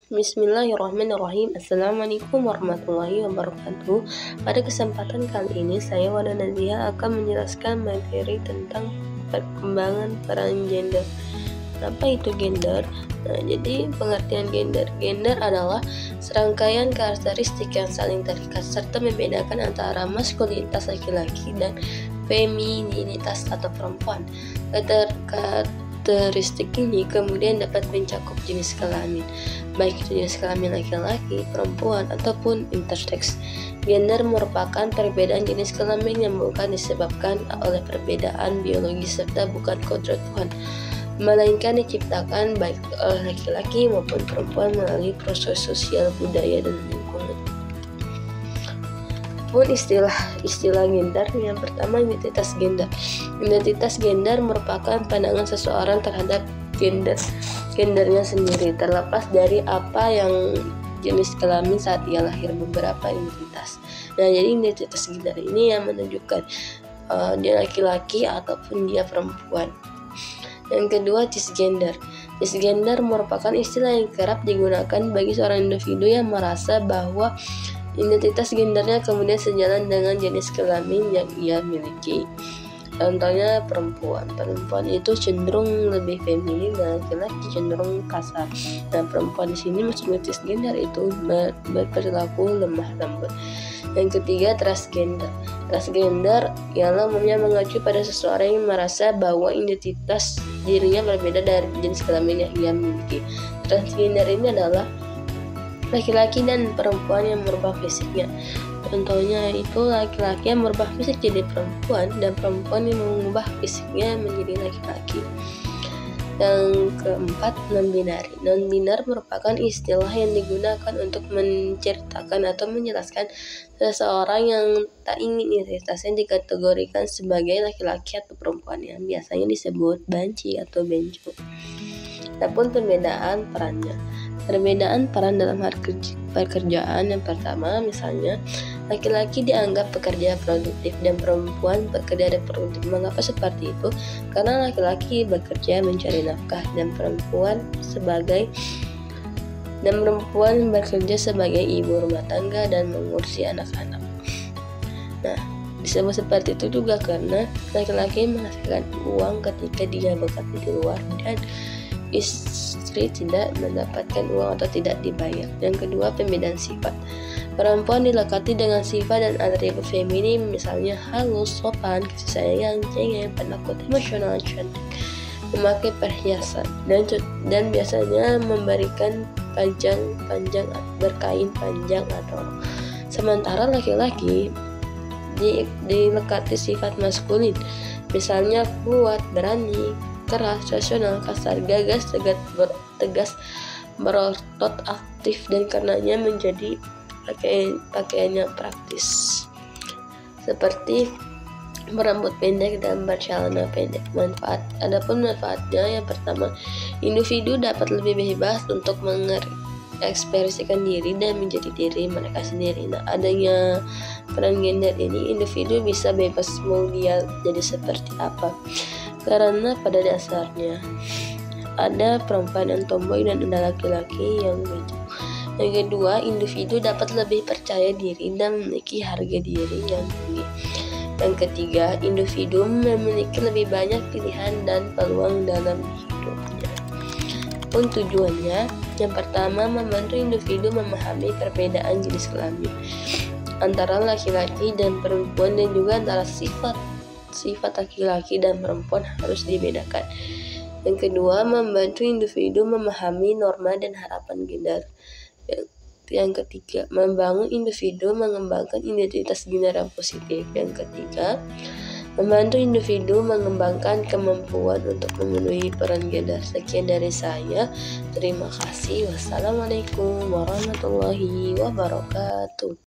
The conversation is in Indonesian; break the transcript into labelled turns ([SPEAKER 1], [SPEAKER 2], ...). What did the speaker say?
[SPEAKER 1] Bismillahirrahmanirrahim. Assalamualaikum warahmatullahi wabarakatuh. Pada kesempatan kali ini saya Wada Nadia akan menjelaskan materi tentang perkembangan peran gender. Apa itu gender? Jadi pengertian gender adalah serangkaian karakteristik yang saling terikat serta membedakan antara maskulinitas laki-laki dan femininitas atau perempuan. Karakteristik ini kemudian dapat mencakup jenis kelamin, baik itu jenis kelamin laki-laki, perempuan, ataupun interseks. Gender merupakan perbedaan jenis kelamin yang bukan disebabkan oleh perbedaan biologis serta bukan kodrat Tuhan, melainkan diciptakan baik oleh laki-laki maupun perempuan melalui proses sosial, budaya, dan lingkungan. Pun istilah gender, yang pertama identitas gender. Identitas gender merupakan pandangan seseorang terhadap gendernya sendiri, terlepas dari apa yang jenis kelamin saat ia lahir. Beberapa identitas. Nah, jadi identitas gender ini yang menunjukkan dia laki-laki ataupun dia perempuan. Yang kedua, cisgender. Cisgender merupakan istilah yang kerap digunakan bagi seorang individu yang merasa bahwa identitas gendernya kemudian sejalan dengan jenis kelamin yang ia miliki. Contohnya perempuan itu cenderung lebih feminin dan laki-laki cenderung kasar. Nah, perempuan di sini maksudnya cisgender itu berperilaku lemah lembut. Yang ketiga, transgender. Transgender ialah umumnya mengacu pada seseorang yang merasa bahwa identitas dirinya berbeda dari jenis kelamin yang ia miliki. Transgender ini adalah laki-laki dan perempuan yang merubah fisiknya. Contohnya itu laki-laki yang merubah fisik jadi perempuan dan perempuan yang mengubah fisiknya menjadi laki-laki. Yang keempat, non-binary. Non-binary merupakan istilah yang digunakan untuk menceritakan atau menjelaskan seseorang yang tak ingin identitasnya dikategorikan sebagai laki-laki atau perempuan, yang biasanya disebut banci atau benjo. Adapun perbedaan perannya. Perbedaan peran dalam hal pekerjaan, yang pertama misalnya laki-laki dianggap pekerja produktif dan perempuan pekerja reproduktif. Mengapa seperti itu? Karena laki-laki bekerja mencari nafkah dan perempuan bekerja sebagai ibu rumah tangga dan mengurusi anak-anak. Nah, disebut seperti itu juga karena laki-laki menghasilkan uang ketika dia bekerja di luar dan istri tidak mendapatkan uang atau tidak dibayar. Yang kedua, pembedaan sifat. Perempuan dilekati dengan sifat dan atribut feminin, misalnya halus, sopan, kasih sayang, cengeng, penakut, emosional, cantik, memakai perhiasan, dan biasanya memberikan berkain panjang atau. Sementara laki-laki dilekati sifat maskulin, misalnya kuat, berani, keras, rasional, kasar, gagas, tegas, berotot, aktif, dan karenanya menjadi pakaiannya praktis, seperti berambut pendek dan bercelana pendek. Adapun manfaatnya, yang pertama, individu dapat lebih bebas untuk mengekspresikan diri dan menjadi diri mereka sendiri. Nah, adanya peran gender ini, individu bisa bebas mau dia jadi seperti apa. Karena pada dasarnya ada perempuan yang tomboy dan ada laki-laki yang bejo. Yang kedua, individu dapat lebih percaya diri dan memiliki harga diri yang tinggi. Yang ketiga, individu memiliki lebih banyak pilihan dan peluang dalam hidupnya. Pun tujuannya, yang pertama, membantu individu memahami perbedaan jenis kelamin antara laki-laki dan perempuan, dan juga antara sifat laki-laki dan perempuan harus dibedakan. Yang kedua, membantu individu memahami norma dan harapan gender. Yang ketiga, membangun individu mengembangkan identitas gender yang positif. Yang ketiga, membantu individu mengembangkan kemampuan untuk memenuhi peran gender. Sekian dari saya. Terima kasih. Wassalamualaikum warahmatullahi wabarakatuh.